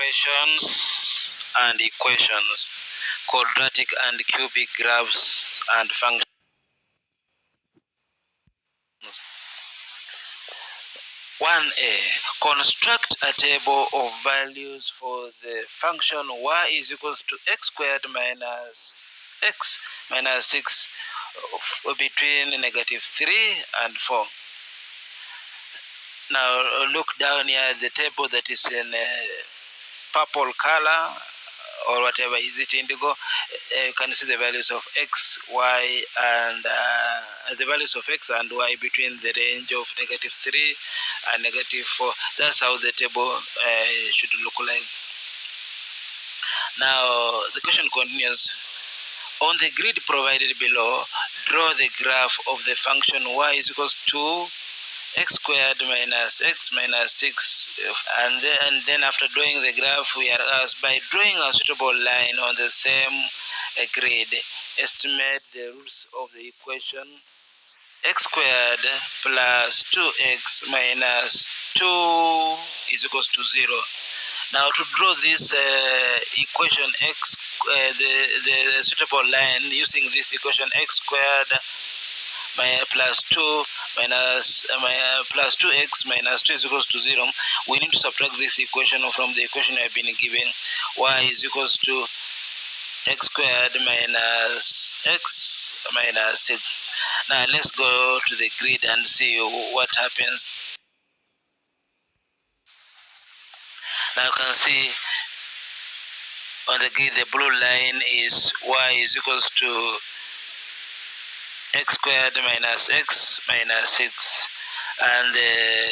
expressions and equations, quadratic and cubic graphs and functions. 1a. Construct a table of values for the function y is equals to x squared minus x minus 6 between negative 3 and 4. Now look down here at the table that is in purple color or whatever is it indigo. You can see the values of x, y, and the values of x and y between the range of negative 3 and negative 4. That's how the table should look like. Now the question continues. On the grid provided below, draw the graph of the function y is equals to x squared minus x minus 6, and then after drawing the graph, we are asked, by drawing a suitable line on the same grid, estimate the roots of the equation x squared plus 2x minus 2 is equals to 0. Now to draw this equation x, the suitable line using this equation x squared plus 2 minus plus 2x minus 2 is equals to 0, we need to subtract this equation from the equation we have been given. Y is equals to x squared minus x minus 6. Now let's go to the grid and see what happens. Now you can see on the grid the blue line is y is equals to x squared minus x minus 6, and the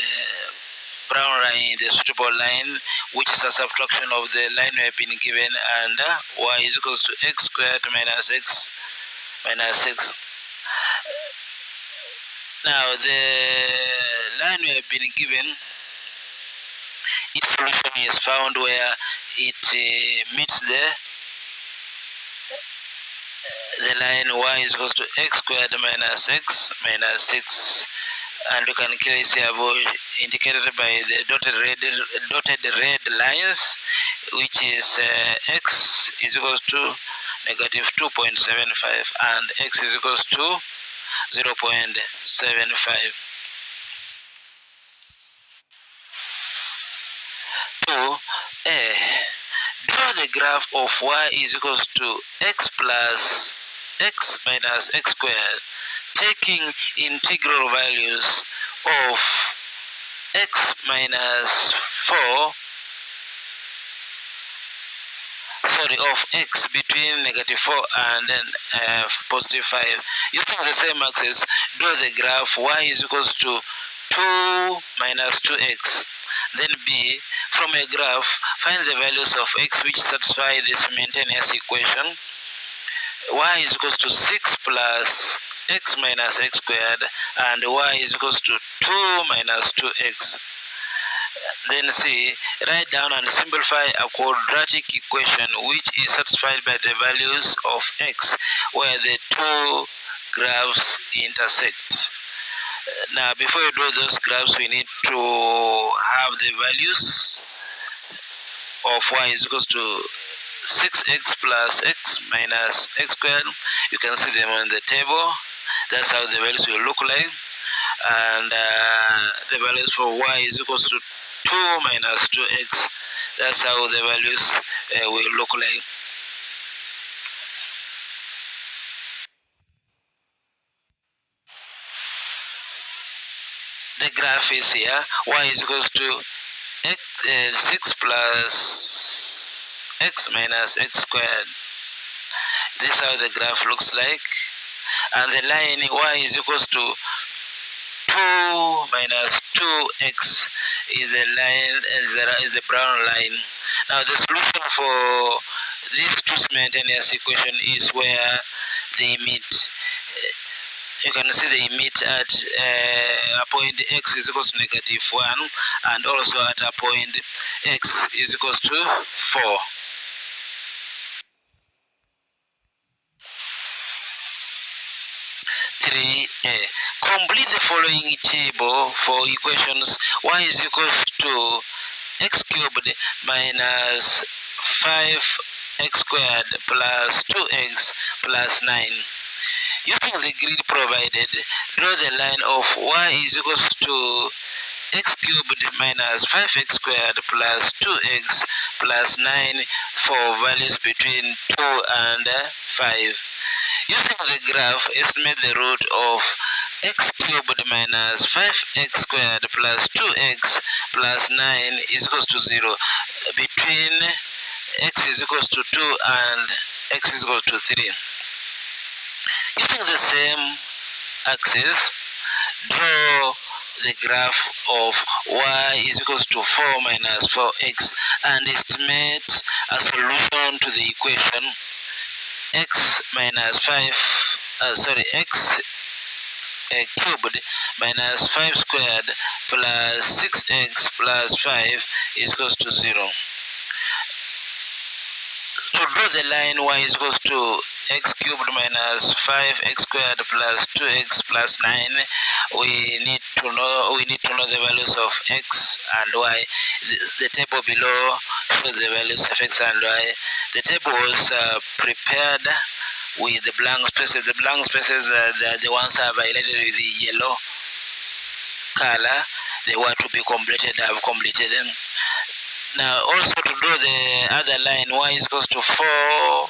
brown line, the suitable line, which is a subtraction of the line we have been given, and y is equals to x squared minus x minus 6. Now the line we have been given, its solution is found where it meets the line y is equals to x squared minus x minus 6, and you can clearly see above indicated by the dotted red lines, which is x is equals to negative 2.75 and x is equals to 0.75. 2a. Draw the graph of y is equals to x plus x minus x squared, taking integral values of x minus 4, of x between negative 4 and then positive 5. Using the same axis, draw the graph y is equals to 2 minus 2x. Then b, from a graph, find the values of x which satisfy this simultaneous equation. Y is equals to 6 plus x minus x squared, and y is equals to 2 minus 2x. Then C, write down and simplify a quadratic equation which is satisfied by the values of x where the two graphs intersect. Now before you draw those graphs, we need to have the values of y is equals to 6x plus x minus x squared. You can see them on the table. That's how the values will look like. And the values for y is equals to 2 minus 2x. That's how the values will look like. The graph is here. Y is equals to x, 6 plus x minus x squared. This is how the graph looks like. And the line y is equals to 2 minus 2x is a line, is the brown line. Now the solution for this two simultaneous equation is where they meet. You can see they meet at a point x is equals to negative 1, and also at a point x is equals to 4. Complete the following table for equations y is equals to x cubed minus 5x squared plus 2x plus 9. Using the grid provided, draw the line of y is equals to x cubed minus 5x squared plus 2x plus 9 for values between 2 and 5. Using the graph, estimate the root of x cubed minus 5x squared plus 2x plus 9 is equals to 0 between x is equals to 2 and x is equal to 3. Using the same axis, draw the graph of y is equals to 4 minus 4x and estimate a solution to the equation x minus 5 x cubed minus 5 squared plus 6x plus 5 is equals to 0. To draw the line y is equals to x cubed minus 5x squared plus 2x plus 9, we need to know the values of x and y. The table below shows the values of x and y. The table was prepared with the blank spaces. The blank spaces are the ones are highlighted with the yellow color. They were to be completed. I have completed them. Now also to draw the other line y is equals to 4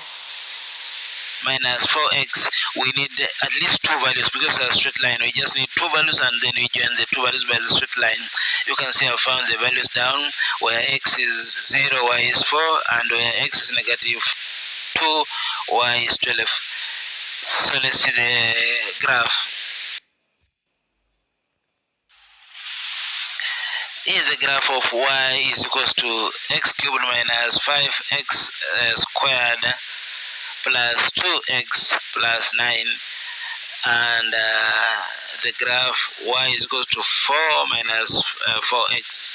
minus 4x, we need at least two values because it's a straight line. We just need two values and then we join the two values by the straight line. You can see I found the values down where x is 0, y is 4, and where x is negative 2, y is 12. So let's see the graph. Here is the graph of y is equals to x cubed minus 5x squared plus 2x plus 9, and the graph y is equal to 4 minus 4x.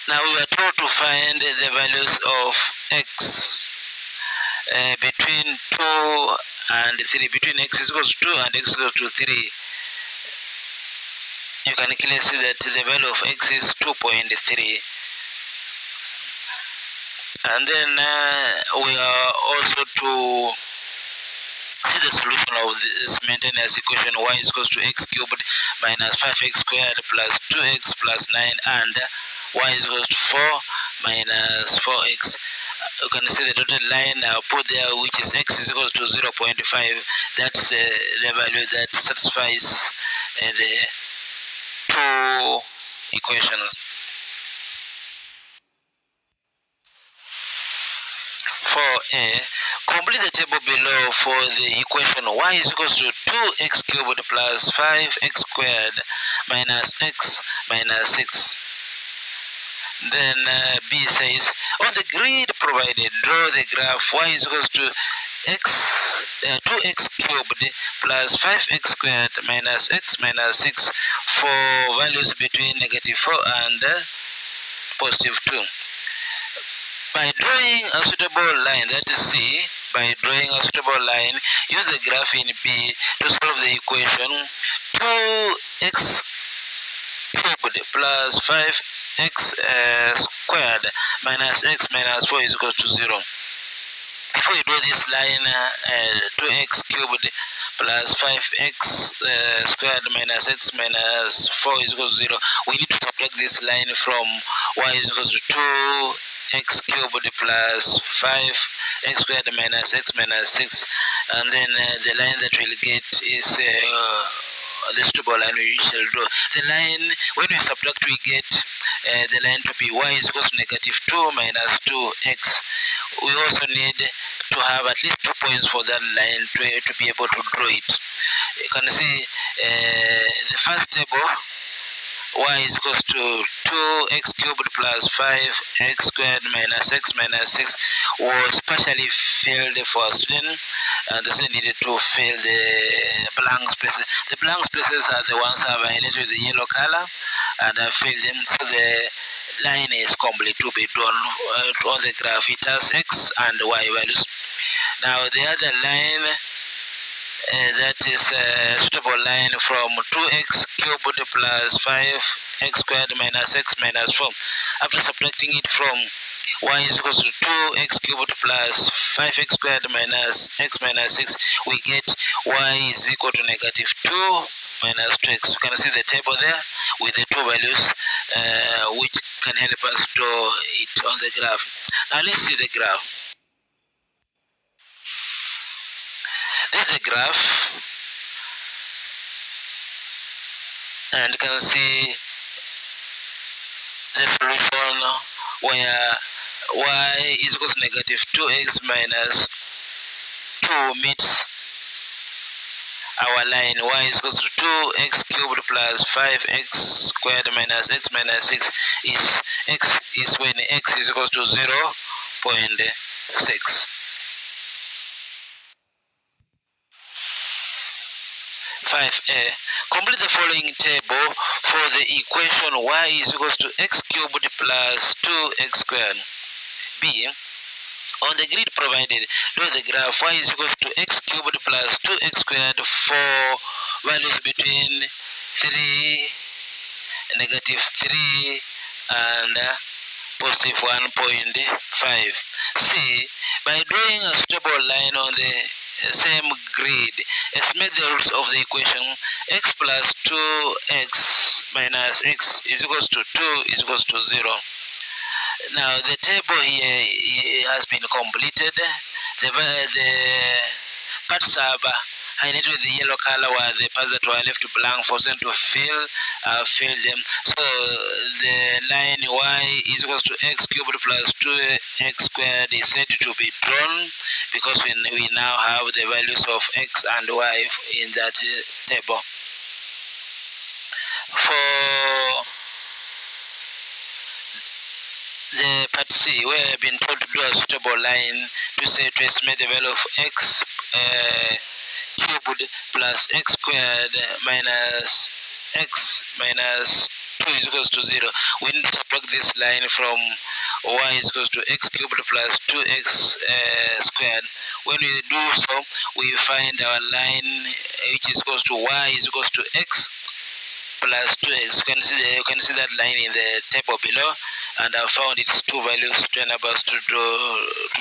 Now we are told to find the values of x between 2 and 3, between x is equal to 2 and x is equal to 3. You can clearly see that the value of x is 2.3. And then we are also to see the solution of this maintenance equation y is equals to x cubed minus 5x squared plus 2x plus 9 and y is equals to 4 minus 4x. You can see the dotted line put there, which is x is equal to 0.5. That's the value that satisfies the two equations. For A, complete the table below for the equation y is equals to 2x cubed plus 5x squared minus x minus 6. Then B says, on the grid provided, draw the graph y is equals to 2x cubed plus 5x squared minus x minus 6 for values between negative 4 and positive 2. By drawing a suitable line, that is C, by drawing a suitable line, use the graph in B to solve the equation 2x cubed plus 5x squared minus x minus 4 is equal to 0. If we draw this line 2x cubed plus 5x squared minus x minus 4 is equal to 0, we need to subtract this line from y is equal to 2x cubed plus 5x squared minus x minus 6, and then the line that we'll get is the suitable line we shall draw. The line, when we subtract, we get the line to be y is equal to negative 2 minus 2x. We also need to have at least 2 points for that line to be able to draw it. You can see the first table, y is equals to 2x cubed plus 5x squared minus x minus 6 was partially filled for a student, and the student needed to fill the blank spaces. The blank spaces are the ones I've highlighted with the yellow color, and I filled them, so the line is complete to be drawn on the graph. It has x and y values. Now the other line, that is a suitable line from 2x cubed plus 5 x squared minus x minus 4. After subtracting it from y is equals to 2x cubed plus 5x squared minus x minus 6, we get y is equal to negative 2 minus 2x. You can see the table there with the two values which can help us draw it on the graph. Now let's see the graph. This is the graph, and you can see the solution where y is equal to negative 2x minus 2 meets our line y is equal to 2x cubed plus 5x squared minus x minus 6 is when x is equal to 0.6. 5a. Complete the following table for the equation y is equal to x cubed plus 2x squared. B. On the grid provided, draw the graph y is equal to x cubed plus 2x squared for values between 3, negative 3, and positive 1.5. C. By drawing a suitable line on the same grid, estimate the roots of the equation x plus 2x minus x is equals to 2 is equals to 0. Now the table here has been completed. The parts are highlighted with the yellow color, where the parts that were left blank for them to fill them. So the line y is equal to x cubed plus 2x squared is said to be drawn because we now have the values of x and y in that table. For the part C, where I've been told to draw a suitable line to estimate the value of x cubed plus x squared minus x minus 2 is equals to 0. We need to subtract this line from y is equals to x cubed plus 2x squared. When we do so, we find our line which is equals to y is equals to x plus 2x. You can see that line in the table below, and I found its two values to enable us to draw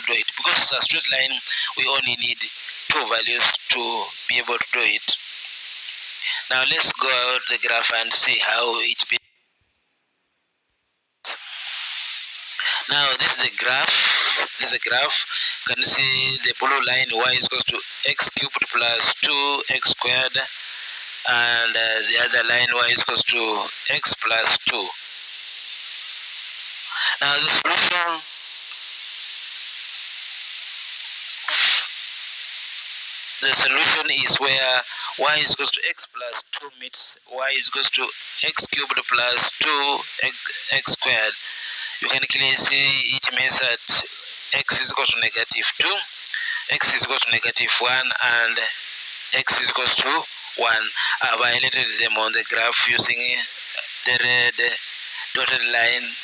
it. Because it's a straight line, we only need two values to be able to draw it. Now let's go out the graph and see how it be. Now this is a graph. This is a graph. You can see the blue line y is equals to x cubed plus 2x squared, and the other line y is equals to x plus 2. Now the solution is where y is equals to x plus 2 meets y is equals to x cubed plus 2x squared. You can clearly see it means that x is equal to negative 2, x is equal to negative 1, and x is equals to 1. I've highlighted them on the graph using the red dotted line.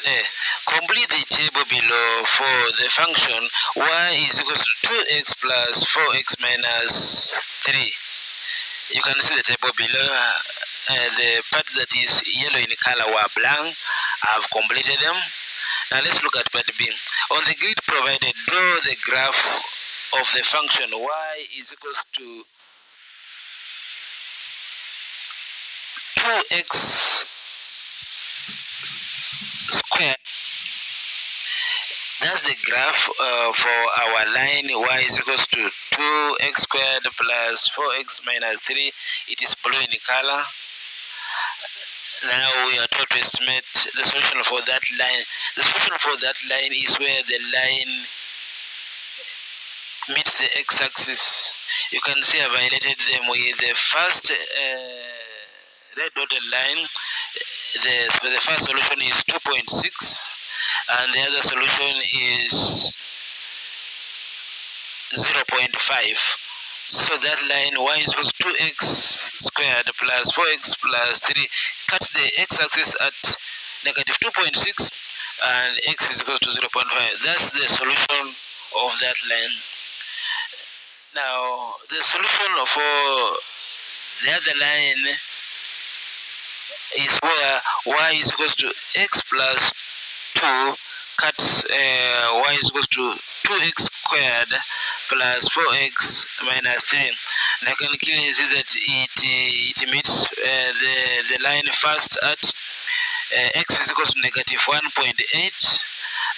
A. Complete the table below for the function y is equals to 2x plus 4x minus 3. You can see the table below. The part that is yellow in color were blank. I have completed them. Now let's look at part B. On the grid provided, draw the graph of the function y is equals to 2x squared. That's the graph for our line y is equals to 2x squared plus 4x minus 3. It is blue in color. Now we are told to estimate the solution for that line. The solution for that line is where the line meets the x-axis. You can see I've highlighted them with the first red dotted line. The first solution is 2.6, and the other solution is 0.5. So that line y is equals to 2x squared plus 4x plus 3 cuts the x-axis at negative 2.6, and x is equal to 0.5. That's the solution of that line. Now, the solution for the other line is where y is equals to x plus 2 cuts y is equals to 2x squared plus 4x minus 3. And I can clearly see that it meets the line first at x is equals to negative 1.8,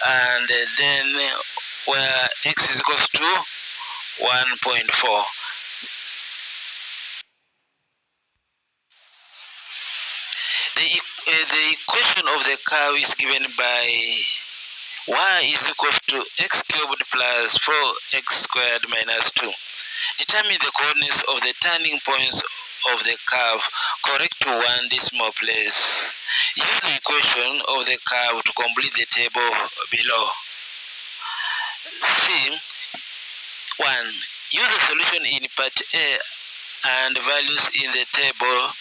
and then where x is equals to 1.4. The equation of the curve is given by y is equals to x cubed plus 4x squared minus 2. Determine the coordinates of the turning points of the curve correct to one decimal place. Use the equation of the curve to complete the table below. C. 1. Use the solution in part A and values in the table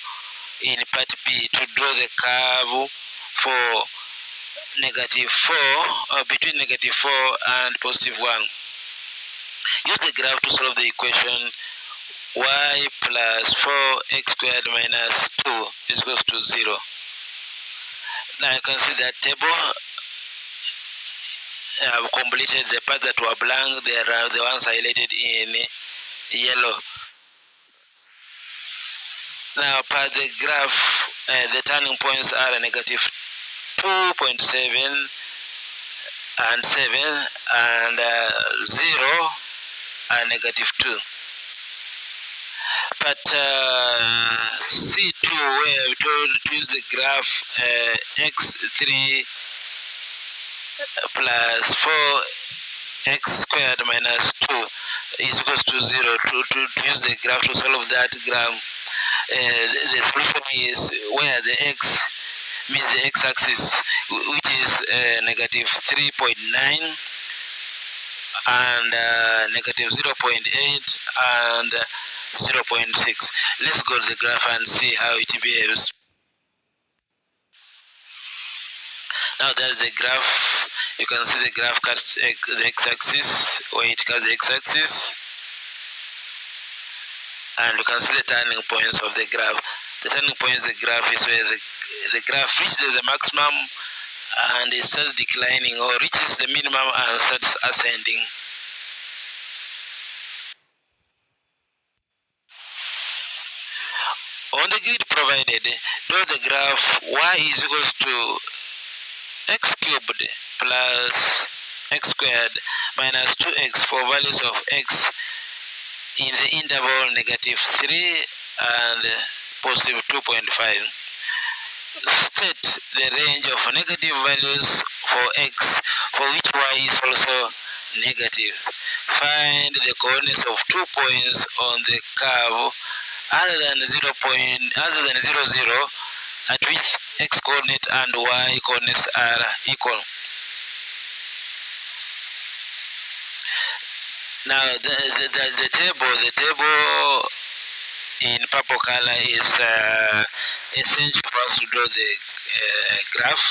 in part B to draw the curve for negative 4 between negative 4 and positive 1. Use the graph to solve the equation y plus 4x squared minus 2 is equals to 0. Now you can see that table. I have completed the parts that were blank. They are the ones highlighted in yellow. Now, per the graph, the turning points are negative 2.7 and 7 and 0 and negative 2. But C2, where we told to use the graph x3 plus 4x squared minus 2 is equals to 0. To use the graph to solve that graph, the solution is where the x means the x-axis, which is negative 3.9 and negative 0.8 and 0.6. Let's go to the graph and see how it behaves. Now there's the graph. You can see the graph cuts the x-axis, where it cuts the x-axis, and you can see the turning points of the graph. The turning points of the graph is where the graph reaches the maximum and it starts declining, or reaches the minimum and starts ascending. On the grid provided, draw the graph y is equals to x cubed plus x squared minus 2x for values of x in the interval negative 3 and positive 2.5. State the range of negative values for x for which y is also negative. Find the coordinates of 2 points on the curve other than 0, 0 at which x coordinate and y coordinates are equal. Now the table in purple color is essential for us to draw the graph.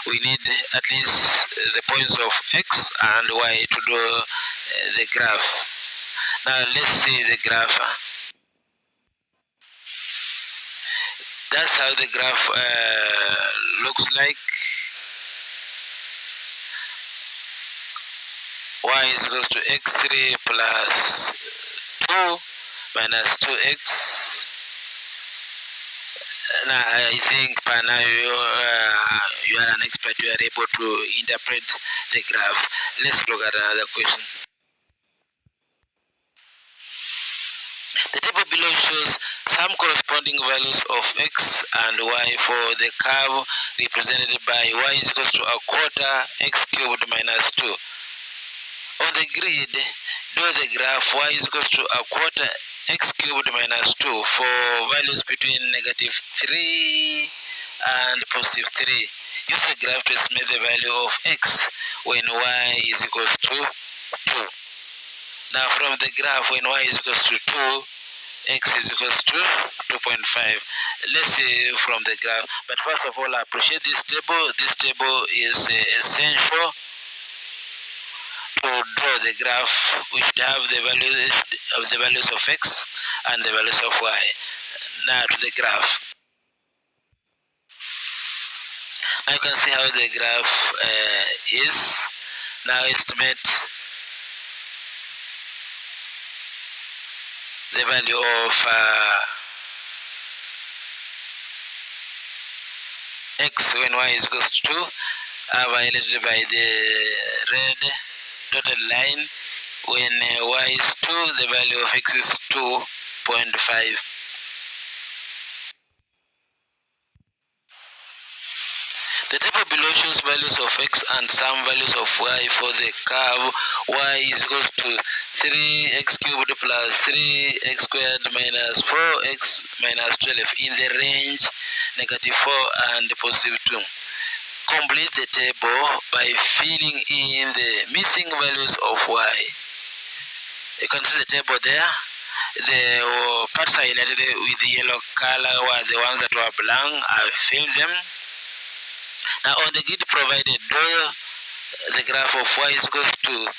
We need at least the points of x and y to draw the graph. Now let's see the graph. That's how the graph looks like. Y is equals to x3 plus 2 minus 2x. Now I think by now you are an expert. You are able to interpret the graph. Let's look at another question. The table below shows some corresponding values of x and y for the curve represented by y is equals to a quarter x cubed minus 2. On the grid, draw the graph y is equals to a quarter x cubed minus 2 for values between negative 3 and positive 3. Use the graph to estimate the value of x when y is equals to 2. Now from the graph, when y is equals to 2, x is equals to 2.5. Let's see from the graph. But first of all, I appreciate this table. This table is essential To draw the graph, we should have the values of x and the values of y. Now to the graph. Now you can see how the graph is. Now estimate the value of x when y is equal to 2, violated by the red dotted line. When y is 2, the value of x is 2.5. The table below shows values of x and some values of y for the curve y is equal to 3x cubed plus 3x squared minus 4x minus 12 in the range -4 and +2. Complete the table by filling in the missing values of y. You can see the table there. The parts highlighted with the yellow color were the ones that were blank. I filled them. Now on the grid provided, draw the graph of y is equal to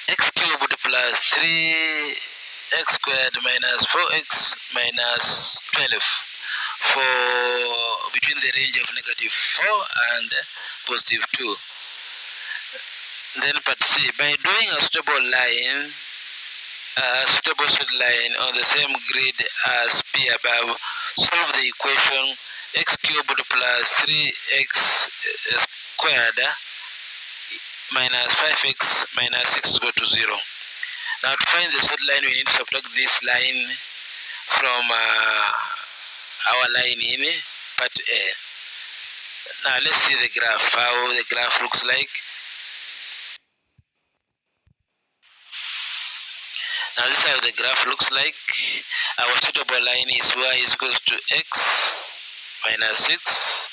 x cubed plus 3x squared minus 4x minus 12 for between the range of -4 and +2. Then part C, by drawing a suitable line, a suitable straight line on the same grid as P above, solve the equation x cubed plus 3x squared minus 5x minus 6 is equal to 0. Now to find the straight line, we need to subtract this line from our line in part A. Now let's see the graph, how the graph looks like. Now this is how the graph looks like. Our suitable line is y is equal to x minus 6,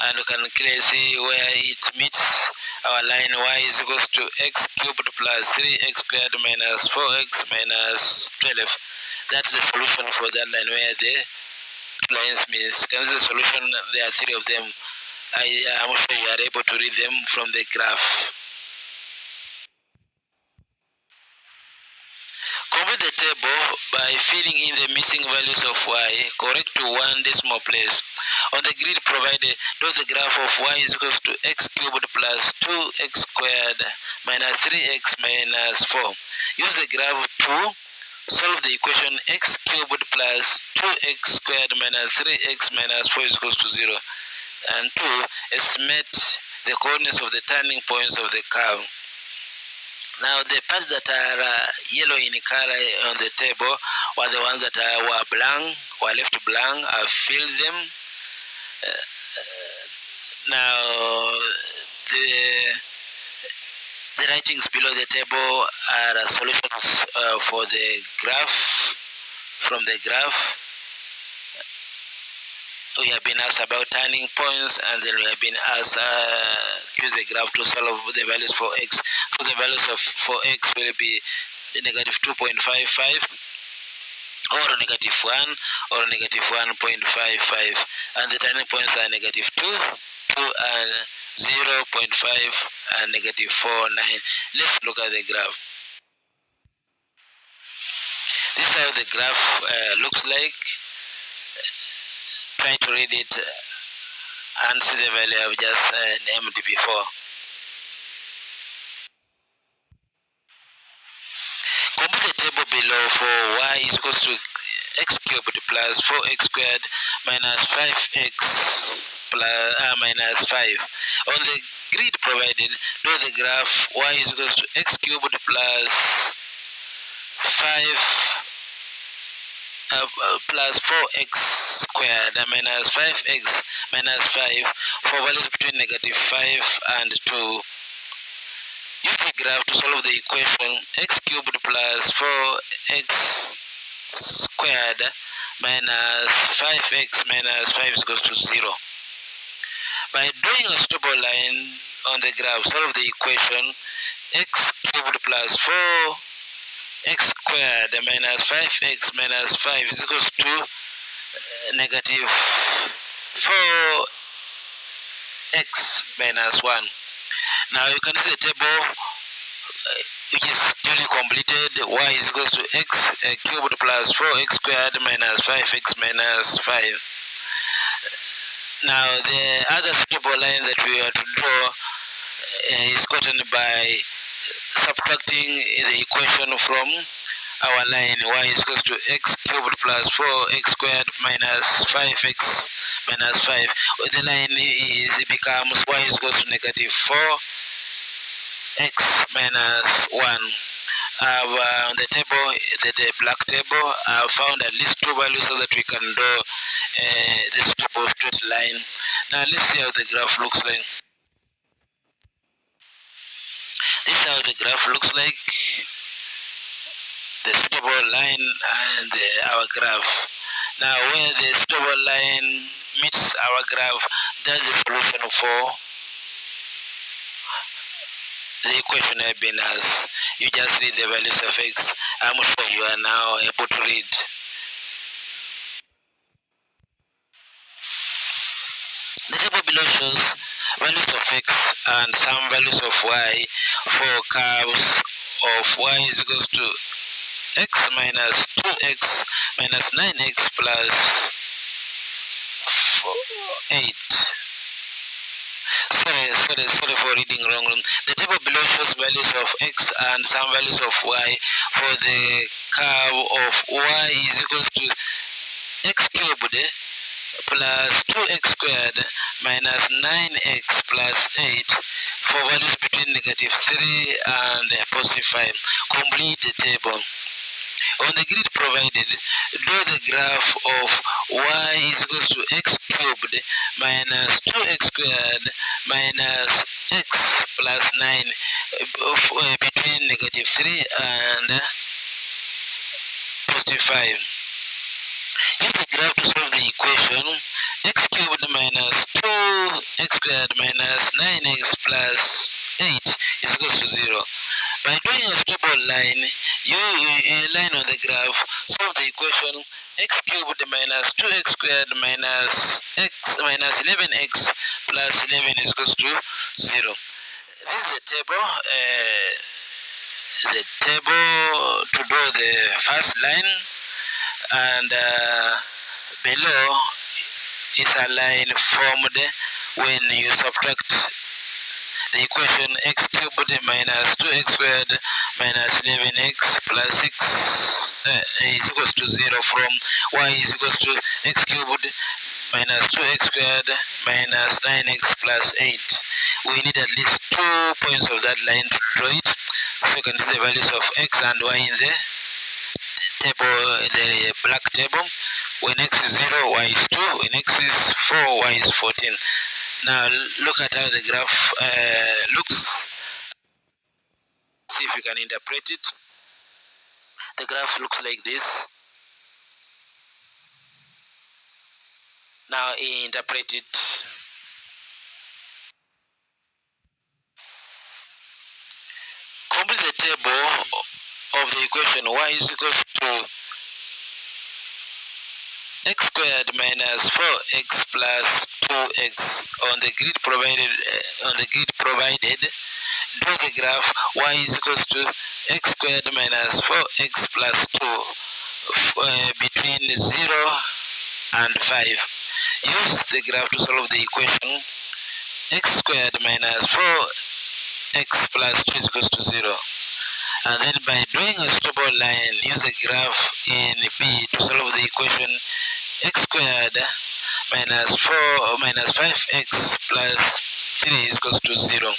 and we can clearly see where it meets our line y is equal to x cubed plus 3x squared minus 4x minus 12. That's the solution for that line where the lines meet. You can see the solution, there are 3 of them. I am sure you are able to read them from the graph. Complete the table by filling in the missing values of y, correct to 1 decimal place. On the grid provided, draw the graph of y is equal to x cubed plus 2x squared minus 3x minus 4. Use the graph to solve the equation x cubed plus 2x squared minus 3x minus 4 is equal to 0. And 2, estimate the coordinates of the turning points of the curve. Now the parts that are yellow in color on the table were the ones that were blank, were left blank. I've filled them. Now the writings below the table are solutions for the graph. From the graph, we have been asked about turning points, and then we have been asked use the graph to solve the values for x. So the values for x will be -2.55 or -1 or -1.55, and the turning points are -2, 2 and 0.5 and -4.9. Let's look at the graph. This is how the graph looks like. Try to read it and see the value I've just named before. Complete the table below for y is equal to x cubed plus 4x squared minus 5x plus minus 5. On the grid provided, draw the graph y is equal to x cubed plus 5 plus 4x squared minus 5x minus 5 for values between -5 and 2. Use the graph to solve the equation x cubed plus 4x squared minus 5x minus 5 is equal to 0. By drawing a suitable line on the graph, solve the equation x cubed plus 4x squared minus 5x minus 5 is equal to -4x minus 1. Now you can see the table which is duly completed. Y is equals to x cubed plus 4x squared minus 5x minus 5. Now the other suitable line that we are to draw is gotten by subtracting the equation from our line. Y is equals to x cubed plus 4x squared minus 5x minus 5. The line becomes y is equals to negative 4x minus 1. On the table, the black table, I've found at least two values so that we can draw the suitable straight line. Now let's see how the graph looks like. This is how the graph looks like, the suitable line and our graph. Now where the suitable line meets our graph, that's the solution for the equation I've been asked. You just read the values of x. I'm sure you are now able to read. The table below shows values of x and some values of y for curves of y is equals to x minus 2x minus 9x plus 8. Sorry for reading wrong. The table below shows values of x and some values of y for the curve of y is equals to x cubed plus 2x squared minus 9x plus 8 for values between negative 3 and positive 5. Complete the table. On the grid provided, draw the graph of y is equals to x cubed minus 2x squared minus x plus 9 between negative 3 and positive 5. Use the graph to solve the equation x cubed minus 2x squared minus 9x plus 8 is equals to 0. By drawing a stable line, you line on the graph, solve the equation x cubed minus 2x squared minus x minus 11x plus 11 is equals to 0. This is the table to draw the first line, and below is a line formed when you subtract the equation x cubed minus 2x squared minus 11x plus 6 is equals to 0 from y is equals to x cubed minus 2x squared minus 9x plus 8. We need at least 2 points of that line to draw it. So you can see the values of x and y in the table, the black table. When x is 0, y is 2. When x is 4, y is 14. Now look at how the graph looks. See if you can interpret it. The graph looks like this. Now interpret it. Complete the table of the equation y is equals to x squared minus 4x plus 2x on the grid provided. Draw the graph y is equals to x squared minus 4x plus 2 between 0 and 5. Use the graph to solve the equation x squared minus 4x plus 2 is equals to 0. And then by drawing a stable line, use the graph in B to solve the equation x squared minus 4 minus 5x plus 3 is equals to 0.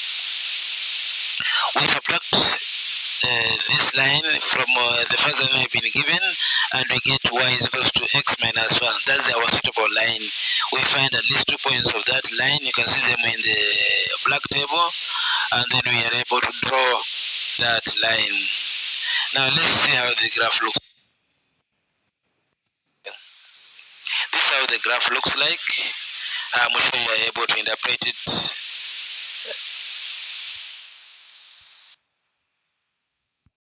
We subtract this line from the first line we've been given, and we get y is equals to x minus 1. That's our suitable line. We find at least 2 points of that line. You can see them in the black table, and then we are able to draw that line. Now let's see how the graph looks. This is how the graph looks like. I'm sure you are able to interpret it.